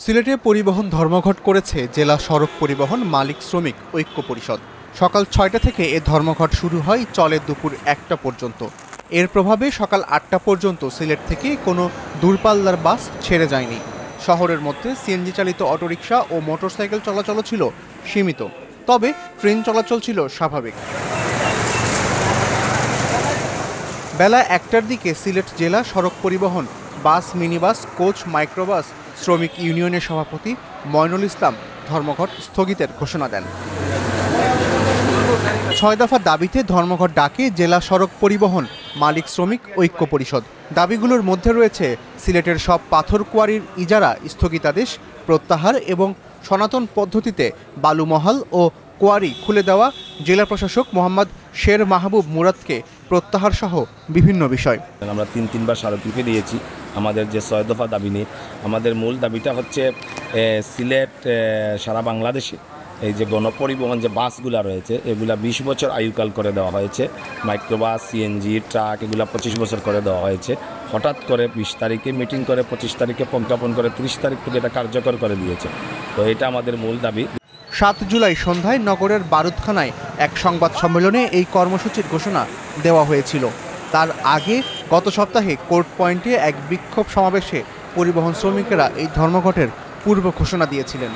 সিলেটে পরিবহন ধর্মঘট করেছে জেলা সড়ক পরিবহন মালিক শ্রমিক ঐক্য পরিষদ। সকাল ৬টা থেকে এ ধর্মঘট শুরু হয়, চলে দুপুর ১টা পর্যন্ত। এর প্রভাবে সকাল ৮টা পর্যন্ত সিলেট থেকে কোনো দূরপাল্লার বাস ছেড়ে যায়নি। শহরের মধ্যে সিএনজি চালিত অটোরিকশা ও মোটরসাইকেল চলাচলও ছিল সীমিত, তবে ট্রেন চলাচল ছিল স্বাভাবিক। বেলা ১টার দিকে সিলেট জেলা সড়ক পরিবহন বাস, মিনিবাস, কোচ, মাইক্রোবাস শ্রমিক ইউনিয়নের সভাপতি ময়নুল ইসলাম ধর্মঘট স্থগিতের ঘোষণা দেন। ৬ দফা দাবিতে ধর্মঘট ডাকে জেলা সড়ক পরিবহন মালিক শ্রমিক ঐক্য পরিষদ। দাবিগুলোর মধ্যে রয়েছে সিলেটের সব পাথর কোয়ারির ইজারা স্থগিতাদেশ প্রত্যাহার এবং সনাতন পদ্ধতিতে বালুমহাল ও কোয়ারি খুলে দেওয়া, জেলা প্রশাসক মোহাম্মদ শের মাহবুব মুরাদকে প্রত্যাহার সহ বিভিন্ন বিষয়। আমরা তিনবার স্মারকলিপি দিয়েছি আমাদের যে ৬ দফা দাবি নিয়ে। আমাদের মূল দাবিটা হচ্ছে সিলেট সারা বাংলাদেশে এই যে গণপরিবহন যে বাসগুলো রয়েছে এগুলা ২০ বছর আয়ুকাল করে দেওয়া হয়েছে। মাইক্রোবাস, সিএনজি, ট্রাক এগুলো ২৫ বছর করে দেওয়া হয়েছে। হঠাৎ করে ২০ তারিখে মিটিং করে ২৫ তারিখে প্রজ্ঞাপন করে ৩০ তারিখ থেকে এটা কার্যকর করে দিয়েছে। তো এটা আমাদের মূল দাবি। ৭ জুলাই সন্ধ্যায় নগরের বারুদখানায় এক সংবাদ সম্মেলনে এই কর্মসূচির ঘোষণা দেওয়া হয়েছিল। তার আগে গত সপ্তাহে কোর্ট পয়েন্টে এক বিক্ষোভ সমাবেশে পরিবহন শ্রমিকেরা এই ধর্মঘটের পূর্ব ঘোষণা দিয়েছিলেন।